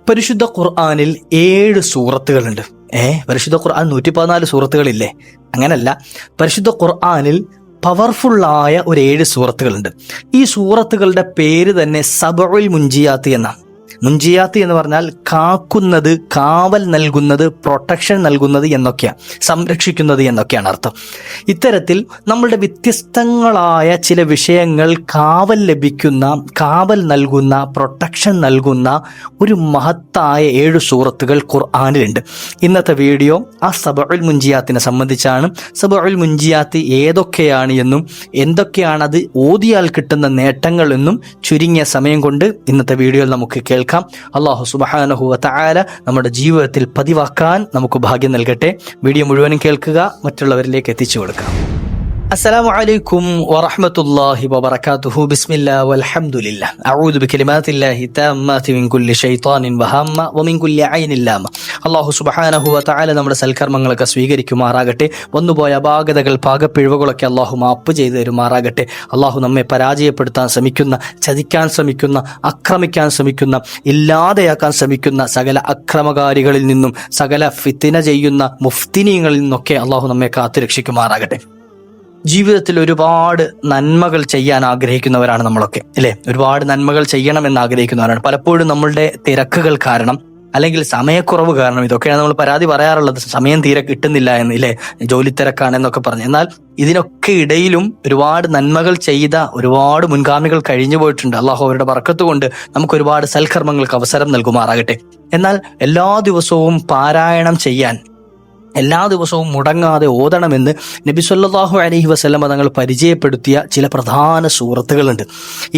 പരിശുദ്ധ ഖുർആനിൽ 7 സൂറത്തുകളുണ്ട്. പരിശുദ്ധ ഖുർആൻ 114 സൂറത്തുകളില്ലേ? അങ്ങനല്ല, പരിശുദ്ധ ഖുർആനിൽ പവർഫുള്ളായ ഒരു 7 സൂറത്തുകളുണ്ട്. ഈ സൂറത്തുകളുടെ പേര് തന്നെ സബഉൽ മുൻജിയാത്ത് എന്നാണ്. മുൻജിയാത്ത് എന്ന് പറഞ്ഞാൽ കാക്കുന്നത്, കാവൽ നൽകുന്നത്, പ്രൊട്ടക്ഷൻ നൽകുന്നത് എന്നൊക്കെയാണ്, സംരക്ഷിക്കുന്നത് എന്നൊക്കെയാണ് അർത്ഥം. ഇത്തരത്തിൽ നമ്മളുടെ വ്യത്യസ്തങ്ങളായ ചില വിഷയങ്ങൾ കാവൽ ലഭിക്കുന്ന, കാവൽ നൽകുന്ന, പ്രൊട്ടക്ഷൻ നൽകുന്ന ഒരു മഹത്തായ 7 സൂറത്തുകൾ ഖുർആനിലുണ്ട്. ഇന്നത്തെ വീഡിയോ ആ സബഉൽ മുൻജിയാത്തിനെ സംബന്ധിച്ചാണ്. സബഉൽ മുൻജിയാത്ത് ഏതൊക്കെയാണ് എന്നും എന്തൊക്കെയാണ് അത് ഓതിയാൽ കിട്ടുന്ന നേട്ടങ്ങൾ എന്നും ചുരുങ്ങിയ സമയം കൊണ്ട് ഇന്നത്തെ വീഡിയോയിൽ നമുക്ക് കേൾക്കാം. അല്ലാഹു സുബ്ഹാനഹു വ തആല നമ്മുടെ ജീവിതത്തിൽ പതിവാക്കാൻ നമുക്ക് ഭാഗ്യം നൽകട്ടെ. വീഡിയോ മുഴുവനും കേൾക്കുക, മറ്റുള്ളവരിലേക്ക് എത്തിച്ചു കൊടുക്കാം. അസ്സലാമു അലൈക്കും വറഹ്മത്തുള്ളാഹി വബറകാതുഹു. ബിസ്മില്ലാഹി വൽഹംദുലില്ലാഹ്. അഊദു ബികലിമാത്തില്ലാഹി തമ്മാതി മിൻ കുല്ലി ശൈത്താനിൻ വഹമ്മ വമിൻ കുല്ലി ഐനിൻ ലാമ. അല്ലാഹു സുബ്ഹാനഹു വ തആല നമ്മുടെ സൽക്കർമ്മങ്ങളൊക്കെ സ്വീകരിക്കുമാറാകട്ടെ. വന്നുപോയ അപാകതകൾ, പാകപ്പിഴവുകളൊക്കെ അല്ലാഹു മാപ്പ് ചെയ്തു തരുമാറാകട്ടെ. അല്ലാഹു നമ്മെ പരാജയപ്പെടുത്താൻ ശ്രമിക്കുന്ന, ചതിക്കാൻ ശ്രമിക്കുന്ന, ആക്രമിക്കാൻ ശ്രമിക്കുന്ന, ഇല്ലാതെയാക്കാൻ ശ്രമിക്കുന്ന സകല അക്രമകാരികളിൽ നിന്നും, സകല ഫിത്ന ചെയ്യുന്ന മുഫ്തിനീങ്ങളിൽ നിന്നൊക്കെ അല്ലാഹു നമ്മെ കാത്തുരക്ഷിക്കുമാറാകട്ടെ. ജീവിതത്തിൽ ഒരുപാട് നന്മകൾ ചെയ്യാൻ ആഗ്രഹിക്കുന്നവരാണ് നമ്മളൊക്കെ, അല്ലേ? ഒരുപാട് നന്മകൾ ചെയ്യണമെന്ന് ആഗ്രഹിക്കുന്നവരാണ്. പലപ്പോഴും നമ്മളുടെ തിരക്കുകൾ കാരണം, അല്ലെങ്കിൽ സമയക്കുറവ് കാരണം, ഇതൊക്കെയാണ് നമ്മൾ പരാതി പറയാറുള്ളത്. സമയം തീരെ കിട്ടുന്നില്ല എന്ന്, ഇല്ലേ? ജോലി തിരക്കാണെന്നൊക്കെ പറഞ്ഞു. എന്നാൽ ഇതിനൊക്കെ ഇടയിലും ഒരുപാട് നന്മകൾ ചെയ്ത ഒരുപാട് മുൻഗാമികൾ കഴിഞ്ഞു പോയിട്ടുണ്ട്. അള്ളാഹു അവരുടെ ബർക്കത്ത് കൊണ്ട് നമുക്ക് ഒരുപാട് സൽക്കർമ്മങ്ങൾക്ക് അവസരം നൽകുമാറാകട്ടെ. എന്നാൽ എല്ലാ ദിവസവും പാരായണം ചെയ്യാൻ, എല്ലാ ദിവസവും മുടങ്ങാതെ ഓതണമെന്ന് നബി സല്ലല്ലാഹു അലൈഹി വസല്ലമ തങ്ങൾ പരിചയപ്പെടുത്തിയ ചില പ്രധാന സൂറത്തുകളുണ്ട്.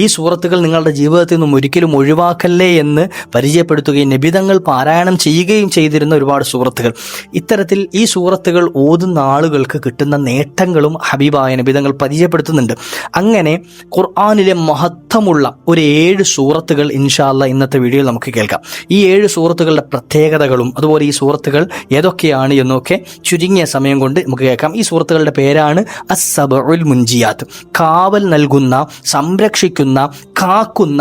ഈ സൂറത്തുകൾ നിങ്ങളുടെ ജീവിതത്തിൽ നിന്നും ഒരിക്കലും ഒഴിവാക്കല്ലേ എന്ന് പരിചയപ്പെടുത്തുകയും നബി തങ്ങൾ പാരായണം ചെയ്യുകയും ചെയ്തിരുന്ന ഒരുപാട് സൂറത്തുകൾ. ഇത്തരത്തിൽ ഈ സൂറത്തുകൾ ഓതുന്ന ആളുകൾക്ക് കിട്ടുന്ന നേട്ടങ്ങളും ഹബീബായ നബി തങ്ങൾ പരിചയപ്പെടുത്തുന്നുണ്ട്. അങ്ങനെ ഖുർആനിലെ മഹത്വമുള്ള ഒരു 7 സൂറത്തുകൾ ഇൻഷാ അല്ലാഹ് ഇന്നത്തെ വീഡിയോയിൽ നമുക്ക് കേൾക്കാം. ഈ 7 സൂറത്തുകളുടെ പ്രത്യേകതകളും അതുപോലെ ഈ സൂറത്തുകൾ ഏതൊക്കെയാണ് എന്നൊക്കെ ചുരുങ്ങിയ സമയം കൊണ്ട് നമുക്ക് കേൾക്കാം. ഈ സൂറത്തുകളുടെ പേരാണ് അസ്സബഉൽ മുൻജിയാത്ത്. കാവൽ നൽകുന്ന, സംരക്ഷിക്കുന്ന, കാക്കുന്ന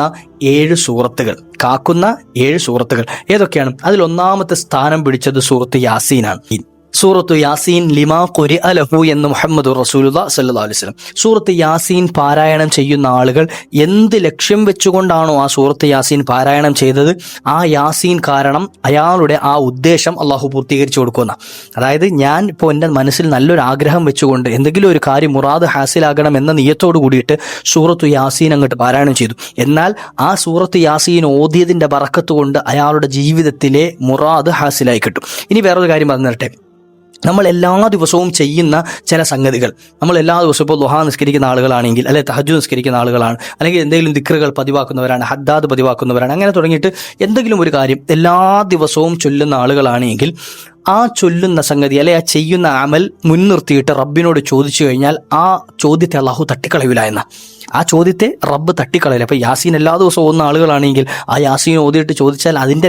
7 സൂറത്തുകൾ. കാക്കുന്ന 7 സൂറത്തുകൾ ഏതൊക്കെയാണ്? അതിൽ ഒന്നാമത്തെ സ്ഥാനം പിടിച്ചത് സൂറത്ത് യാസീനാണ്. സൂറത്തു യാസീൻ ലിമാ ഖുരിഅ ലഹു എന്ന് മുഹമ്മദുർ റസൂലുള്ളാഹി സ്വല്ലല്ലാഹു അലൈഹി വസല്ലം. സൂറത്ത് യാസീൻ പാരായണം ചെയ്യുന്ന ആളുകൾ എന്ത് ലക്ഷ്യം വെച്ചുകൊണ്ടാണോ ആ സൂറത്ത് യാസീൻ പാരായണം ചെയ്തത്, ആ യാസീൻ കാരണം അയാളുടെ ആ ഉദ്ദേശം അള്ളാഹു പൂർത്തീകരിച്ചു കൊടുക്കുന്ന. അതായത് ഞാൻ ഇപ്പോൾ എൻ്റെ മനസ്സിൽ നല്ലൊരു ആഗ്രഹം വെച്ചുകൊണ്ട് എന്തെങ്കിലും ഒരു കാര്യം മുറാദ് ഹാസിലാകണം എന്ന നിയത്തോട് കൂടിയിട്ട് സൂറത്തു യാസീൻ അങ്ങോട്ട് പാരായണം ചെയ്തു. എന്നാൽ ആ സൂറത്ത് യാസീൻ ഓതിയതിൻ്റെ ബറക്കത്ത് കൊണ്ട് അയാളുടെ ജീവിതത്തിലെ മുറാദ് ഹാസിലായി കിട്ടും. ഇനി വേറൊരു കാര്യം പറഞ്ഞു തരട്ടെ. നമ്മൾ എല്ലാ ദിവസവും ചെയ്യുന്ന ചില സംഗതികൾ, നമ്മൾ എല്ലാ ദിവസവും ഇപ്പോൾ ദുഹാ നിസ്കരിക്കുന്ന ആളുകളാണെങ്കിൽ, അല്ലെങ്കിൽ തഹജ്ജുദ് നിസ്കരിക്കുന്ന ആളുകളാണ്, അല്ലെങ്കിൽ എന്തെങ്കിലും ദിക്റുകൾ പതിവാക്കുന്നവരാണ്, ഹദ്ദാദ് പതിവാക്കുന്നവരാണ്, അങ്ങനെ തുടങ്ങിയിട്ട് എന്തെങ്കിലും ഒരു കാര്യം എല്ലാ ദിവസവും ചൊല്ലുന്ന ആളുകളാണെങ്കിൽ ആ ചൊല്ലുന്ന സംഗതി, അല്ലെ ആ ചെയ്യുന്ന അമൽ മുൻനിർത്തിയിട്ട് റബ്ബിനോട് ചോദിച്ചു കഴിഞ്ഞാൽ ആ ചോദ്യത്തെ അള്ളാഹു തട്ടിക്കളയൂല എന്ന, ആ ചോദ്യത്തെ റബ്ബ് തട്ടിക്കളയില്ല. അപ്പോൾ യാസീൻ എല്ലാ ദിവസവും ഓതുന്ന ആളുകളാണെങ്കിൽ ആ യാസീൻ ഓതിയിട്ട് ചോദിച്ചാൽ അതിൻ്റെ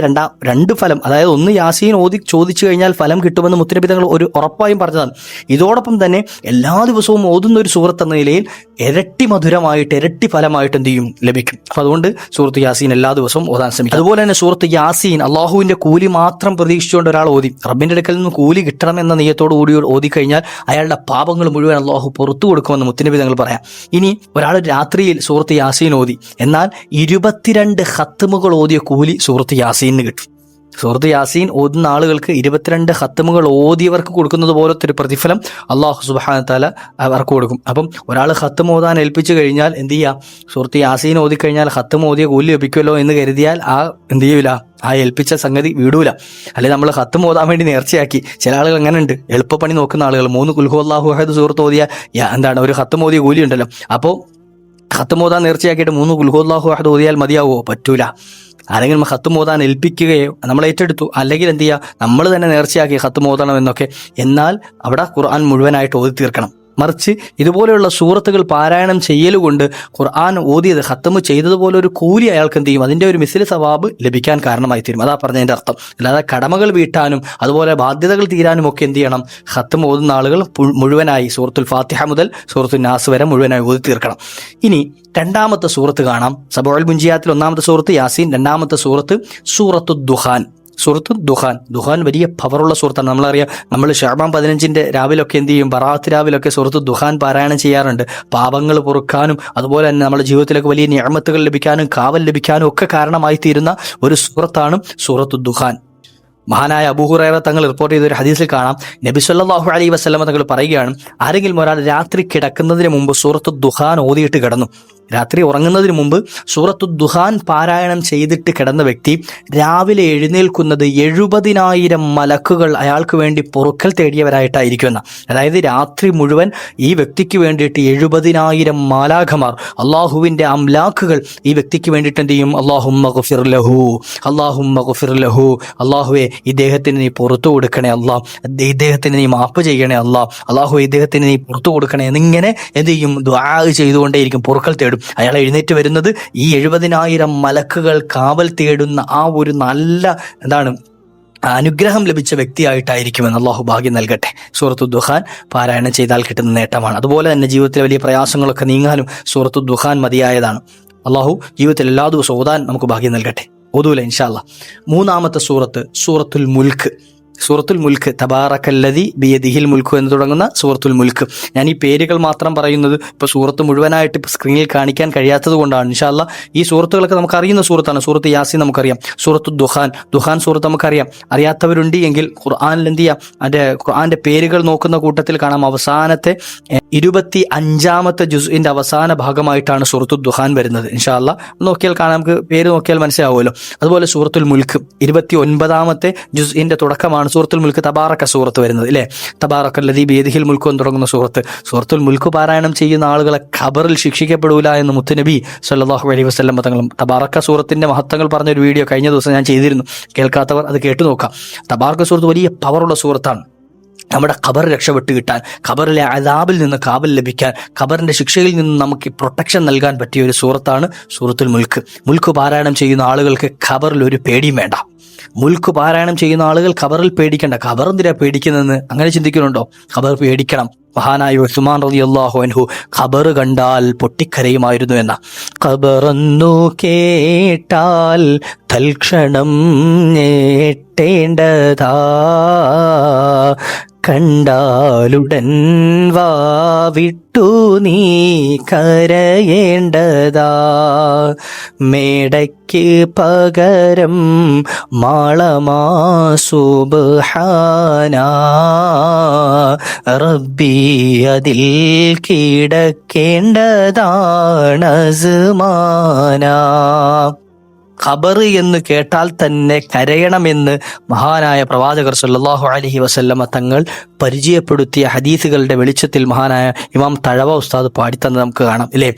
രണ്ട് ഫലം, അതായത് ഒന്ന് യാസീൻ ഓതി ചോദിച്ചു കഴിഞ്ഞാൽ ഫലം കിട്ടുമെന്ന് മുത്തനബി തങ്ങൾ ഒരു ഉറപ്പായും പറഞ്ഞതാണ്. ഇതോടൊപ്പം തന്നെ എല്ലാ ദിവസവും ഓതുന്ന ഒരു സൂറത്ത് എന്ന നിലയിൽ ഇരട്ടി മധുരമായിട്ട്, ഇരട്ടി ഫലമായിട്ട് എന്ത് ചെയ്യും? ലഭിക്കും. അപ്പോൾ അതുകൊണ്ട് സൂറത്ത് യാസീൻ എല്ലാ ദിവസവും ഓതാൻ ശ്രമിക്കും. അതുപോലെ തന്നെ സൂറത്ത് യാസീൻ അള്ളാഹുവിൻ്റെ കൂലി മാത്രം പ്രതീക്ഷിച്ചുകൊണ്ട് ഒരാൾ ഓതി, റബ്ബിൻ്റെ അടുക്കൽ നിന്ന് കൂലി കിട്ടണമെന്ന നിയത്തോടു കൂടി ഓതിക്കഴിഞ്ഞാൽ അയാളുടെ പാപങ്ങൾ മുഴുവൻ അള്ളാഹു പുറത്തു കൊടുക്കുമെന്ന് മുത്തനബി തങ്ങൾ പറയാം. ഇനി ഒരാൾ രാത്രിയിൽ സൂറത്ത് യാസീൻ ഓതി, എന്നാൽ 22 ഖത്മുകൾ ഓതിയ കൂലി സൂറത്ത് യാസീനിന് കിട്ടും. സൂറത്ത് യാസീൻ ഓതുന്ന ആളുകൾക്ക് 22 ഖത്മുകൾ ഓതിയവർക്ക് കൊടുക്കുന്നത് പോലത്തെ ഒരു പ്രതിഫലം അള്ളാഹു സുബ്ഹാനഹു തആല അവർക്ക് കൊടുക്കും. അപ്പം ഒരാൾ ഖത്ം ഓതാൻ ഏൽപ്പിച്ചു കഴിഞ്ഞാൽ എന്ത് ചെയ്യുക? സൂറത്ത് യാസീൻ ഓതിക്കഴിഞ്ഞാൽ ഖത്ം ഓതിയ കൂലി ലഭിക്കുമല്ലോ എന്ന് കരുതിയാൽ ആ എന്ത് ചെയ്യൂല? ആ ഏൽപ്പിച്ച സംഗതി വിടൂല. അല്ലെങ്കിൽ നമ്മൾ ഖത്ം ഓതാൻ വേണ്ടി നേർച്ചയാക്കി, ചില ആളുകൾ അങ്ങനെ ഉണ്ട്, എളുപ്പപ്പണി നോക്കുന്ന ആളുകൾ 3 ഖുൽ ഹുവല്ലാഹു അഹദ് സൂറത്ത് ഓതിയ ഒരു ഖത്ം ഓതിയ കൂലി ഉണ്ടല്ലോ. അപ്പോൾ ഖത്ം ഓതാൻ നേർച്ചയാക്കിയിട്ട് 3 ഖുൽ ഹുവല്ലാഹു അഹദ് ഓതിയാൽ മതിയാവോ? പറ്റൂല. ആരെങ്കിലും ഖത്ം ഓതാൻ ഏൽപ്പിക്കുകയോ നമ്മൾ ഏറ്റെടുത്തു, അല്ലെങ്കിൽ എന്ത് ചെയ്യുക? നമ്മൾ തന്നെ നേർച്ചയാക്കി ഖത്ം ഓതണം എന്നൊക്കെ. എന്നാൽ അവിടെ ഖുർആൻ മുഴുവനായിട്ട് ഓതി തീർക്കണം. മറിച്ച് ഇതുപോലെയുള്ള സൂറത്തുകൾ പാരായണം ചെയ്യലുകൊണ്ട് ഖുർആൻ ഓതിയത് ഖത്തമ് ചെയ്തതുപോലെ ഒരു കൂലി അയാൾക്ക് എന്ത് ചെയ്യും, അതിൻ്റെ ഒരു മിസ്ലി സവാബ് ലഭിക്കാൻ കാരണമായി തീരും. അതാ പറഞ്ഞതിൻ്റെ അർത്ഥം. അല്ലാതെ കടമകൾ വീട്ടാനും അതുപോലെ ബാധ്യതകൾ തീരാനും ഒക്കെ എന്ത് ചെയ്യണം, ഖത്തം ഓതുന്ന ആളുകൾ മുഴുവനായി സൂറത്തുൽ ഫാത്തിഹ മുതൽ സൂറത്തുൽ നാസ് വരെ മുഴുവനായി ഓതി തീർക്കണം. ഇനി രണ്ടാമത്തെ സൂറത്ത് കാണാം. സബഉൽ മുൻജിയാത്തിൽ ഒന്നാമത്തെ സൂറത്ത് യാസീൻ, രണ്ടാമത്തെ സൂറത്ത് സൂറത്തു ദുഹാൻ. സൂറത്ത് ദുഹാൻ വലിയ പവറുള്ള സൂറത്താണ്. നമ്മളറിയാം, നമ്മൾ ഷഅബാൻ 15 രാവിലൊക്കെ എന്ത് ചെയ്യും, ബറാത്ത് രാവിലൊക്കെ സൂറത്ത് ദുഹാൻ പാരായണം ചെയ്യാറുണ്ട്. പാപങ്ങൾ പൊറുക്കാനും അതുപോലെ തന്നെ നമ്മുടെ ജീവിതത്തിലേക്ക് വലിയ നിഅമത്തുകൾ ലഭിക്കാനും കാവൽ ലഭിക്കാനും ഒക്കെ കാരണമായി തീരുന്ന ഒരു സൂറത്താണ് സൂറത്തു ദുഹാൻ. മഹാനായ അബൂ ഹുറൈറ തങ്ങൾ റിപ്പോർട്ട് ചെയ്ത ഒരു ഹദീസിൽ കാണാം, നബി സല്ലല്ലാഹു അലൈഹി വസല്ലം തങ്ങൾ പറയുകയാണ്, ആരെങ്കിലും ഒരാൾ രാത്രി കിടക്കുന്നതിന് മുമ്പ് സൂറത്തു ദുഹാൻ ഓതിയിട്ട് കിടന്നു, രാത്രി ഉറങ്ങുന്നതിന് മുമ്പ് സൂറത്തു ദുഹാൻ പാരായണം ചെയ്തിട്ട് കിടന്ന വ്യക്തി രാവിലെ എഴുന്നേൽക്കുന്നത് 70,000 മലക്കുകൾ അയാൾക്ക് വേണ്ടി പൊറുക്കൽ തേടിയവരായിട്ടായിരിക്കുമെന്ന്. അതായത് രാത്രി മുഴുവൻ ഈ വ്യക്തിക്ക് വേണ്ടിയിട്ട് 70,000 മാലാഖമാർ, അള്ളാഹുവിൻ്റെ അംലാഖുകൾ ഈ വ്യക്തിക്ക് വേണ്ടിയിട്ട് എന്ത് ചെയ്യും, അല്ലാഹുമ്മ ഗഫിർ ലഹു, അല്ലാഹുമ്മ ഗഫിർ ലഹു, അള്ളാഹുവെ ഇദ്ദേഹത്തിന് നീ പുറത്തു കൊടുക്കണേ അല്ലാഹ്, ഇദ്ദേഹത്തിന് നീ മാപ്പ് ചെയ്യണേ അല്ലാഹ്, അള്ളാഹു ഇദ്ദേഹത്തിന് നീ പുറത്തു കൊടുക്കണേ എന്നിങ്ങനെ എന്ത് ചെയ്യും, ദുആ ചെയ്തുകൊണ്ടേയിരിക്കും, പൊറുക്കൽ തേടും. അയാൾ എഴുന്നേറ്റ് വരുന്നത് ഈ 70,000 മലക്കുകൾ കാവൽ തേടുന്ന ആ ഒരു നല്ല അനുഗ്രഹം ലഭിച്ച വ്യക്തിയായിട്ടായിരിക്കുമെന്ന് അള്ളാഹു ഭാഗ്യം നൽകട്ടെ. സൂറത്തു ദുഹാൻ പാരായണം ചെയ്താൽ കിട്ടുന്ന നേട്ടമാണ്. അതുപോലെ തന്നെ ജീവിതത്തിലെ വലിയ പ്രയാസങ്ങളൊക്കെ നീങ്ങാനും സൂറത്തു ദുഹാൻ മതിയായതാണ്. അള്ളാഹു ജീവിതത്തിൽ എല്ലാ ദിവസവും ഓതാൻ നമുക്ക് ഭാഗ്യം നൽകട്ടെ. ഓതൂല ഇൻഷാ അല്ലാഹ്. മൂന്നാമത്തെ സൂറത്ത് സൂറത്തുൽ മുൽക്ക്. സൂറത്തുൽ മുൽക്ക്, തബാറക്കല്ലദി ബിയദിഹിൽ മുൽക്കു എന്ന് തുടങ്ങുന്ന സൂറത്തുൽ മുൽക്ക്. ഞാൻ ഈ പേരുകൾ മാത്രം പറയുന്നത് ഇപ്പോൾ സൂറത്ത് മുഴുവനായിട്ട് ഇപ്പോൾ സ്ക്രീനിൽ കാണിക്കാൻ കഴിയാത്തത് കൊണ്ടാണ്. ഇൻഷാ അല്ലാഹ് ഈ സൂറത്തുകളൊക്കെ നമുക്കറിയുന്ന സൂറത്താണ്. സൂറത്ത് യാസീൻ നമുക്കറിയാം, സൂറത്തു ദുഹാൻ സൂറത്ത് നമുക്കറിയാം. അറിയാത്തവരുണ്ട് എങ്കിൽ ഖുർആനിൽ എന്ത് ചെയ്യാം, ഖുർആന്റെ പേരുകൾ നോക്കുന്ന കൂട്ടത്തിൽ കാണാം, അവസാനത്തെ 25ാമത്തെ ജുസ്ഇന്റെ അവസാന ഭാഗമായിട്ടാണ് സൂറത്തു ദുഹാൻ വരുന്നത്. ഇൻഷാ അല്ലാഹ് നോക്കിയാൽ കാണാം, നമുക്ക് പേര് നോക്കിയാൽ മനസ്സിലാവുമല്ലോ. അതുപോലെ സൂറത്തുൽ മുൽക്ക് 29ാമത്തെ ജുസ്ഇന്റെ തുടക്കമാണ് സൂറത്തുൽ മുൽക്ക്, തബാറക്ക സൂറത്ത് വരുന്നത് അല്ലേ. തബാറക്കല്ലദീ ബിയദിഹിൽ മുൽക്കു എന്ന് തുടങ്ങുന്ന സൂറത്ത്. സൂറത്തുൽ മുൽക്ക് പാരായണം ചെയ്യുന്ന ആളുകളെ ഖബറിൽ ശിക്ഷിക്കപ്പെടൂല എന്ന് മുത്തുനബി സല്ലല്ലാഹു അലൈഹി വസല്ലം തങ്ങളും തബാറക്ക സൂറത്തിന്റെ മഹത്വങ്ങൾ പറഞ്ഞൊരു വീഡിയോ കഴിഞ്ഞ ദിവസം ഞാൻ ചെയ്തിരുന്നു. കേൾക്കാത്തവർ അത് കേട്ടു നോക്കാം. തബാറക്ക സൂറത്ത് വലിയ പവറുള്ള സൂറത്താണ്. നമ്മുടെ ഖബർ രക്ഷപ്പെട്ട് കിട്ടാൻ, ഖബറിലെ അദാബിൽ നിന്ന് കാവൽ ലഭിക്കാൻ, ഖബറിന്റെ ശിക്ഷയിൽ നിന്ന് നമുക്ക് പ്രൊട്ടക്ഷൻ നൽകാൻ പറ്റിയ ഒരു സൂറത്താണ് സൂറത്തുൽ മുൽക്ക്. മുൽക്ക് പാരായണം ചെയ്യുന്ന ആളുകൾക്ക് ഖബറിൽ ഒരു പേടിയും വേണ്ട. മുൽക്ക് പാരായണം ചെയ്യുന്ന ആളുകൾ ഖബറിൽ പേടിക്കണ്ട. ഖബർ എന്തിനാ പേടിക്കുന്നതെന്ന് അങ്ങനെ ചിന്തിക്കുന്നുണ്ടോ? ഖബർ പേടിക്കണം. മഹാനായ ഉസ്മാൻ റളിയല്ലാഹു അൻഹു ഖബർ കണ്ടാൽ പൊട്ടിക്കരയുമായിരുന്നു എന്ന. ഖബറെന്നു കേട്ടാൽ തൽക്ഷണം ഞെട്ടേണ്ടതാ, കണ്ടാലുടൻ വാവിട്ടു നീ കരയേണ്ടതാ, മേടയ്ക്ക് പകരം മാളമാ സുബ്ഹാനാ, റബ്ബി അതിൽ കിടക്കേണ്ടതാണ് അസ്മാനാ. ഖബർ എന്ന് കേട്ടാൽ തന്നെ കരയണമെന്ന് മഹാനായ പ്രവാചകർ സല്ലല്ലാഹു അലൈഹി വസല്ലമ തങ്ങൾ പരിചയപ്പെടുത്തിയ ഹദീസുകളുടെ വെളിച്ചത്തിൽ മഹാനായ ഇമാം തഴവ ഉസ്താദ് പാടിത്തന്ന് നമുക്ക് കാണാം ഇല്ലേ.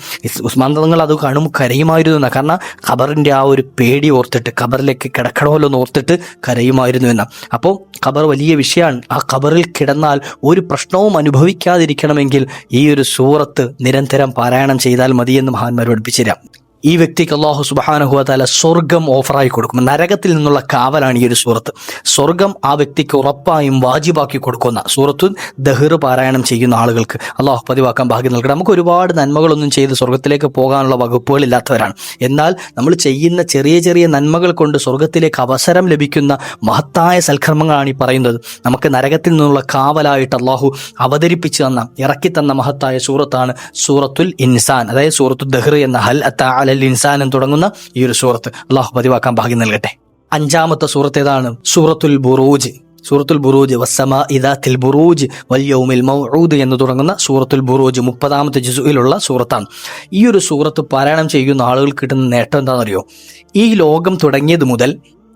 ഉസ്മാൻ തങ്ങൾ അത് കാണുമ്പോൾ കരയുമായിരുന്നു എന്ന. കാരണം ഖബറിന്റെ ആ ഒരു പേടി ഓർത്തിട്ട്, ഖബറിലേക്ക് കിടക്കണമല്ലോ എന്ന് ഓർത്തിട്ട് കരയുമായിരുന്നു എന്ന. അപ്പോൾ ഖബർ വലിയ വിഷയമാണ്. ആ ഖബറിൽ കിടന്നാൽ ഒരു പ്രശ്നവും അനുഭവിക്കാതിരിക്കണമെങ്കിൽ ഈ ഒരു സൂറത്ത് നിരന്തരം പാരായണം ചെയ്താൽ മതിയെന്ന് മഹാന്മാർ പഠിപ്പിച്ചുതരാം. ഈ വ്യക്തിക്ക് അല്ലാഹു സുബ്ഹാനഹു വ തആല സ്വർഗം ഓഫറായി കൊടുക്കും. നരകത്തിൽ നിന്നുള്ള കാവലാണ് ഈ ഒരു സൂറത്ത്. സ്വർഗം ആ വ്യക്തിക്ക് ഉറപ്പായും വാജിബാക്കി കൊടുക്കുന്ന സൂറത്തു ദഹ്ർ പാരായണം ചെയ്യുന്ന ആളുകൾക്ക് അല്ലാഹു പതിവാക്കാൻ ഭാഗ്യം നൽകണം. നമുക്ക് ഒരുപാട് നന്മകളൊന്നും ചെയ്ത് സ്വർഗത്തിലേക്ക് പോകാനുള്ള വകുപ്പുകളില്ലാത്തവരാണ്. എന്നാൽ നമ്മൾ ചെയ്യുന്ന ചെറിയ ചെറിയ നന്മകൾ കൊണ്ട് സ്വർഗത്തിലേക്ക് അവസരം ലഭിക്കുന്ന മഹത്തായ സൽക്കർമ്മങ്ങളാണ് ഈ പറയുന്നത്. നമുക്ക് നരകത്തിൽ നിന്നുള്ള കാവലായിട്ട് അല്ലാഹു അവതരിപ്പിച്ചു തന്ന, ഇറക്കി തന്ന മഹത്തായ സൂറത്താണ് സൂറത്തുൽ ഇൻസാൻ, അതായത് സൂറത്തു ദഹ്ർ എന്ന ഹൽ അത്താ ഇൻസാൻ എന്ന് തുടങ്ങുന്ന ഈ ഒരു സൂറത്ത്. അള്ളാഹു പതിവാക്കാൻ ഭാഗ്യം നൽകട്ടെ. 5ാമത്തെ സൂറത്ത് ഏതാണ്? സൂറത്തുൽ ബുറൂജ്. സൂറത്തുൽ ബുറൂജ്, വസ്സമാഇ ദാത്തിൽ ബുറൂജ് വൽ യൗമിൽ മൗഊദ് എന്ന് തുടങ്ങുന്ന സൂറത്തുൽ ബുറൂജ് 30ാമത്തെ ജുസുയിലുള്ള സൂറത്താണ്. ഈ ഒരു സൂറത്ത് പാരായണം ചെയ്യുന്ന ആളുകൾക്ക് കിട്ടുന്ന നേട്ടം എന്താണെന്നറിയോ? ഈ ലോകം തുടങ്ങിയത് മുതൽ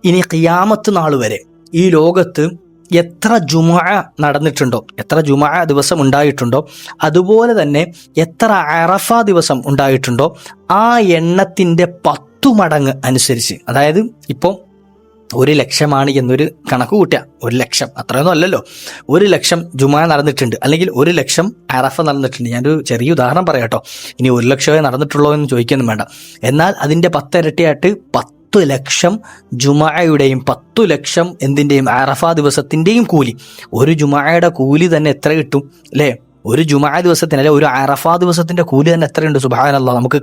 ഇനി ഖിയാമത്ത് നാൾ വരെ ഈ ലോകത്ത് എത്ര ജുമുഅ നടന്നിട്ടുണ്ടോ, എത്ര ജുമുഅ ദിവസം ഉണ്ടായിട്ടുണ്ടോ, അതുപോലെ തന്നെ എത്ര അറഫ ദിവസം ഉണ്ടായിട്ടുണ്ടോ ആ എണ്ണത്തിൻ്റെ 10 മടങ്ങ് അനുസരിച്ച്, അതായത് ഇപ്പോൾ 1,00,000 എന്നൊരു കണക്ക് കൂട്ടുക. 1,00,000 അത്രയൊന്നും അല്ലല്ലോ. 1,00,000 ജുമാ നടന്നിട്ടുണ്ട്, അല്ലെങ്കിൽ 1,00,000 അറഫ നടന്നിട്ടുണ്ട്. ഞാനൊരു ചെറിയ ഉദാഹരണം പറയാം കേട്ടോ. ഇനി 1,00,000 നടന്നിട്ടുള്ളൂ എന്ന് ചോദിക്കൊന്നും വേണ്ട. എന്നാൽ അതിൻ്റെ 10 ഇരട്ടിയായിട്ട് 10,00,000 ജുമായുടെയും 10,00,000 എന്തിൻ്റെയും അറഫ ദിവസത്തിൻ്റെയും കൂലി. ഒരു ജുമായുടെ കൂലി തന്നെ എത്ര കിട്ടും അല്ലേ? ഒരു ജുമാ ദിവസത്തിന് അല്ലെ ഒരു അറഫ ദിവസത്തിന്റെ കൂലി തന്നെ എത്രയുണ്ട്? സുബ്ഹാനല്ലാഹ്, നമുക്ക്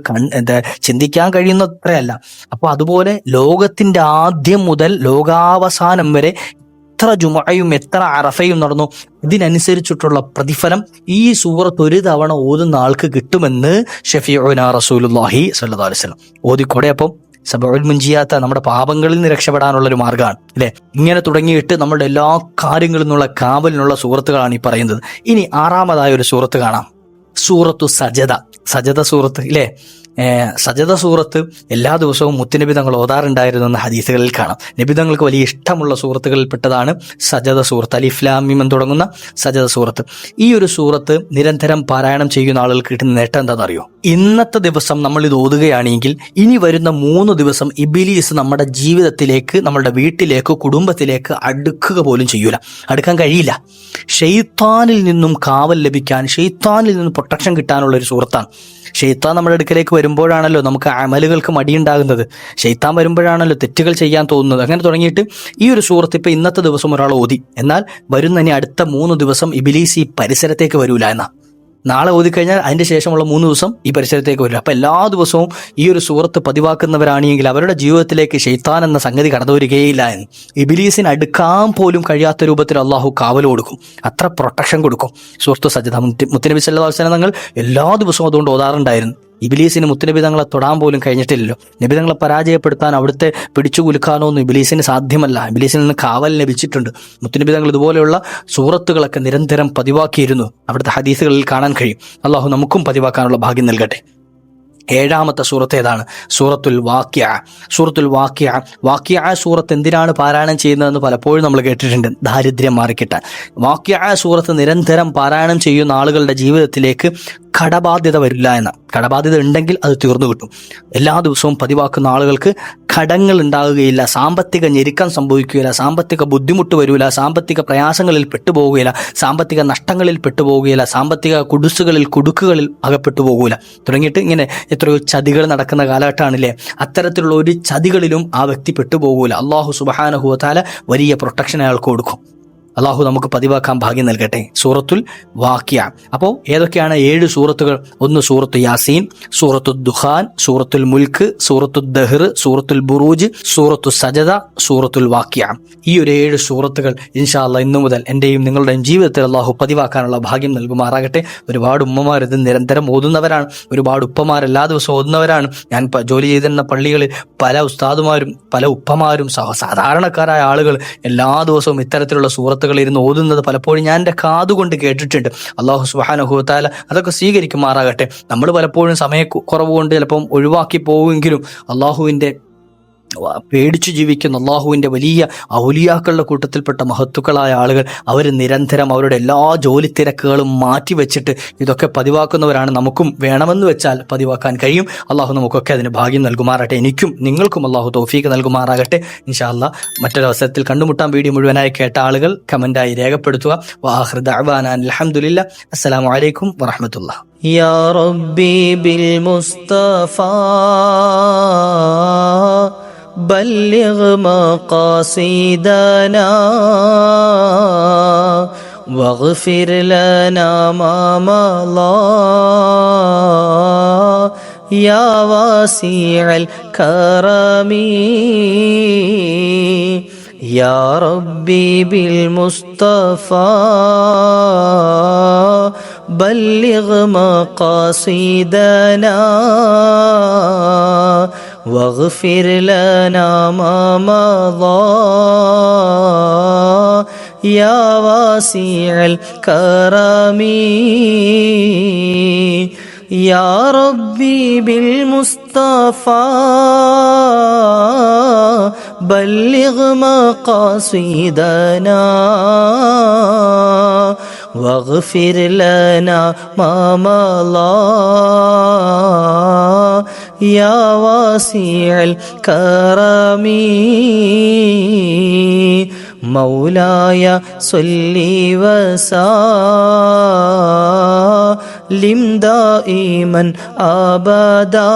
ചിന്തിക്കാൻ കഴിയുന്ന അത്രയല്ല. അപ്പോൾ അതുപോലെ ലോകത്തിന്റെ ആദ്യം മുതൽ ലോകാവസാനം വരെ എത്ര ജുമയും എത്ര അറഫയും നടന്നു, ഇതിനനുസരിച്ചിട്ടുള്ള പ്രതിഫലം ഈ സൂറത്ത് ഒരു തവണ ഓതുന്ന ആൾക്ക് കിട്ടുമെന്ന് ഷഫീഉനാ റസൂലുള്ളാഹി സ്വല്ലല്ലാഹു അലൈഹി വസല്ലം ഓതിക്കൂടെ. അപ്പം സബഉൽ മുൻജിയാത്ത നമ്മുടെ പാപങ്ങളിൽ നിന്ന് രക്ഷപ്പെടാനുള്ള ഒരു മാർഗ്ഗമാണ് അല്ലെ. ഇങ്ങനെ തുടങ്ങിയിട്ട് നമ്മുടെ എല്ലാ കാര്യങ്ങളിൽ നിന്നുള്ള കാവലിനുള്ള സൂറത്തുകളാണ് ഈ പറയുന്നത്. ഇനി 6ാമതായ ഒരു സൂറത്ത് കാണാം, സൂറത്തു സജദ. സജദ സൂറത്ത് ഇല്ലേ? സജദ സൂറത്ത് എല്ലാ ദിവസവും മുത്തുനബി തങ്ങൾ ഓതാറുണ്ടായിരുന്നു എന്ന് ഹദീസുകളിൽ കാണാം. നബി തങ്ങൾക്ക് വലിയ ഇഷ്ടമുള്ള സൂറത്തുകളിൽ പെട്ടതാണ് സജദ സൂറത്ത്. അലിഫ് ലാം മീം എന്ന് തുടങ്ങുന്ന സജദ സൂറത്ത്. ഈ ഒരു സൂറത്ത് നിരന്തരം പാരായണം ചെയ്യുന്ന ആളുകൾക്ക് കിട്ടുന്ന നേട്ടം എന്താണെന്നറിയോ? ഇന്നത്തെ ദിവസം നമ്മൾ ഇത് ഓതുകയാണെങ്കിൽ ഇനി വരുന്ന 3 ദിവസം ഇബ്ലീസ് നമ്മുടെ ജീവിതത്തിലേക്ക്, നമ്മുടെ വീട്ടിലേക്ക്, കുടുംബത്തിലേക്ക് അടുക്കുക പോലും ചെയ്യൂല, അടുക്കാൻ കഴിയില്ല. ഷെയ്ത്താനിൽ നിന്നും കാവൽ ലഭിക്കാൻ, ഷെയ്ത്താനിൽ നിന്നും പ്രൊട്ടക്ഷൻ കിട്ടാനുള്ള ഒരു സൂറത്താണ്. ഷെയ്ത്താൻ നമ്മുടെ അടുക്കലേക്ക് വരുമ്പോഴാണല്ലോ നമുക്ക് അമലുകൾക്ക് മടിയുണ്ടാകുന്നത്. ഷെയ്ത്താൻ വരുമ്പോഴാണല്ലോ തെറ്റുകൾ ചെയ്യാൻ തോന്നുന്നത്. അങ്ങനെ തുടങ്ങിയിട്ട് ഈ ഒരു സൂറത്ത് ഇപ്പം ഇന്നത്തെ ദിവസം ഒരാൾ ഓതി, എന്നാൽ വരുന്ന ഇനി അടുത്ത 3 ദിവസം ഇബ്ലീസ് ഈ പരിസരത്തേക്ക് വരൂല എന്നാ. നാളെ ഓതിക്കഴിഞ്ഞാൽ അതിൻ്റെ ശേഷമുള്ള 3 ദിവസം ഈ പരിസരത്തേക്ക് വരില്ല. അപ്പം എല്ലാ ദിവസവും ഈ ഒരു സൂറത്ത് പതിവാക്കുന്നവരാണെങ്കിൽ അവരുടെ ജീവിതത്തിലേക്ക് ഷെയ്ത്താൻ എന്ന സംഗതി കടന്നു വരികയില്ല എന്ന്. ഇബ്ലീസിന് അടുക്കാൻ പോലും കഴിയാത്ത രൂപത്തിൽ അള്ളാഹു കാവൽ കൊടുക്കും, അത്ര പ്രൊട്ടക്ഷൻ കൊടുക്കും. സൂറത്തു സജ്ജദ മുത്തുനബി സല്ലല്ലാഹു അലൈഹി വസല്ലം തങ്ങൾ എല്ലാ ദിവസവും അതുകൊണ്ട് ഓതാറുണ്ടായിരുന്നു. ഇബ്ലീസിന് മുത്തുനബി തങ്ങളെ തൊടാൻ പോലും കഴിഞ്ഞിട്ടില്ലല്ലോ. നബി തങ്ങളെ പരാജയപ്പെടുത്താൻ, അവിടുത്തെ പിടിച്ചു കുലുക്കാനോ ഒന്നും ഇബ്ലീസിന് സാധ്യമല്ല. ഇബ്ലീസിൽ നിന്ന് കാവൽ ലഭിച്ചിട്ടുണ്ട്. മുത്തുനബി തങ്ങൾ ഇതുപോലെയുള്ള സൂറത്തുകളൊക്കെ നിരന്തരം പതിവാക്കിയിരുന്നു. അവിടുത്തെ ഹദീസുകളിൽ കാണാൻ കഴിയും. അള്ളാഹു നമുക്കും പതിവാക്കാനുള്ള ഭാഗ്യം നൽകട്ടെ. 7ാമത്തെ സൂറത്ത് ഏതാണ്? സൂറത്തുൽ വാഖിഅ. സൂറത്തുൽ വാഖിഅ. വാഖിഅ സൂറത്ത് എന്തിനാണ് പാരായണം ചെയ്യുന്നതെന്ന് പലപ്പോഴും നമ്മൾ കേട്ടിട്ടുണ്ട്, ദാരിദ്ര്യം മാറിക്കിട്ടാൻ. വാഖിഅ സൂറത്ത് നിരന്തരം പാരായണം ചെയ്യുന്ന ആളുകളുടെ ജീവിതത്തിലേക്ക് കടബാധ്യത വരില്ല എന്ന. കടബാധ്യത ഉണ്ടെങ്കിൽ അത് തീർന്നു കിട്ടും. എല്ലാ ദിവസവും പതിവാക്കുന്ന ആളുകൾക്ക് കടങ്ങൾ ഉണ്ടാകുകയില്ല, സാമ്പത്തിക ഞെരുക്കം സംഭവിക്കുകയില്ല, സാമ്പത്തിക ബുദ്ധിമുട്ട് വരില്ല, സാമ്പത്തിക പ്രയാസങ്ങളിൽ പെട്ടുപോകുകയില്ല, സാമ്പത്തിക നഷ്ടങ്ങളിൽ പെട്ടുപോകുകയില്ല, സാമ്പത്തിക കുടുക്കുകളിൽ അകപ്പെട്ടു പോകൂല. തുടങ്ങിയിട്ട് ഇങ്ങനെ എത്രയോ ചതികൾ നടക്കുന്ന കാലഘട്ടമാണില്ലേ. അത്തരത്തിലുള്ള ഒരു ചതികളിലും ആ വ്യക്തി പെട്ടുപോകൂല. അള്ളാഹു സുബ്ഹാനഹു വ തആല വലിയ പ്രൊട്ടക്ഷൻ അയാൾക്ക് കൊടുക്കും. അള്ളാഹു നമുക്ക് പതിവാക്കാൻ ഭാഗ്യം നൽകട്ടെ. സൂറത്തുൽ വാഖിഅ. അപ്പോൾ ഏതൊക്കെയാണ് 7 സൂറത്തുകൾ? ഒന്ന് സൂറത്തു യാസീൻ, സൂറത്തു ദുഖാൻ, സൂറത്തുൽ മുൽക്ക്, സൂറത്തു ദഹ്ർ, സൂറത്തുൽ ബുറൂജ്, സൂറത്തു സജദ, സൂറത്തുൽ വാഖിഅ. ഈ ഒരു 7 സൂറത്തുകൾ ഇൻഷാ അല്ലാഹ് ഇന്നു മുതൽ എൻ്റെയും നിങ്ങളുടെയും ജീവിതത്തിൽ അള്ളാഹു പതിവാക്കാനുള്ള ഭാഗ്യം നൽകുമാറാകട്ടെ. ഒരുപാട് ഉമ്മമാർ ഇത് നിരന്തരം ഓതുന്നവരാണ്, ഒരുപാട് ഉപ്പമാർ എല്ലാ ദിവസവും ഓതുന്നവരാണ്. ഞാൻ ജോലി ചെയ്തിരുന്ന പള്ളികളിൽ പല ഉസ്താദുമാരും പല ഉപ്പമാരും സാധാരണക്കാരായ ആളുകൾ എല്ലാ ദിവസവും ഇത്തരത്തിലുള്ള സൂറത്തുകൾ ഇരുന്ന് ഓതുന്നത് പലപ്പോഴും ഞാൻ എൻ്റെ കാതുകൊണ്ട് കേട്ടിട്ടുണ്ട്. അല്ലാഹു സുബ്ഹാനഹു വ തആല അതൊക്കെ സ്വീകരിക്കുമാറാകട്ടെ. നമ്മൾ പലപ്പോഴും സമയക്കുറവ് കൊണ്ട് ചിലപ്പം ഒഴിവാക്കി പോവുമെങ്കിലും അള്ളാഹുവിൻ്റെ പേടിച്ചു ജീവിക്കുന്ന അള്ളാഹുവിൻ്റെ വലിയ ഔലിയാക്കളുടെ കൂട്ടത്തിൽപ്പെട്ട മഹത്തുക്കളായ ആളുകൾ അവർ നിരന്തരം അവരുടെ എല്ലാ ജോലി തിരക്കുകളും മാറ്റിവെച്ചിട്ട് ഇതൊക്കെ പതിവാക്കുന്നവരാണ്. നമുക്കും വേണമെന്ന് വെച്ചാൽ പതിവാക്കാൻ കഴിയും. അള്ളാഹു നമുക്കൊക്കെ അതിന് ഭാഗ്യം നൽകുമാറാകട്ടെ. എനിക്കും നിങ്ങൾക്കും അള്ളാഹു തൗഫീഖ് നൽകുമാറാകട്ടെ. ഇൻഷാ അല്ലാഹ് മറ്റൊരവസരത്തിൽ കണ്ടുമുട്ടാൻ. വീഡിയോ മുഴുവനായി കേട്ട ആളുകൾ കമൻ്റായി രേഖപ്പെടുത്തുക. വആഖിറു ദഅ്വാനാ അൽഹംദുലില്ലാഹ്. അസ്സലാമു അലൈക്കും വറഹ്മത്തുള്ളാഹി. യാ റബ്ബി ബിൽ മുസ്തഫ بلغ مقاصدنا واغفر لنا ما مضى يا واسع الكرم يا ربي بالمصطفى بلغ مقاصدنا واغفر لنا ما مضى يا واسع الكرم يا ربي بالمصطفى بلغ مقاصدنا واغفر لنا ما مضى يا واسع الكرم مولاي صل وسلم دائما أبدا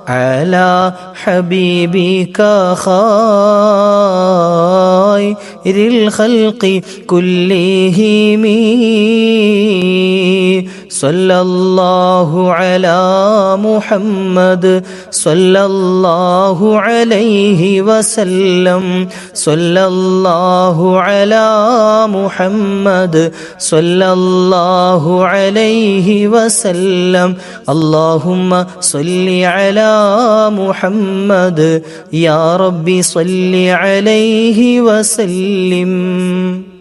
على حبيبك خير الخلق كلهم صلى الله على محمد صلى الله عليه وسلم صلى الله على محمد صلى الله عليه وسلم اللهم صل على محمد يا ربي صل عليه وسلم.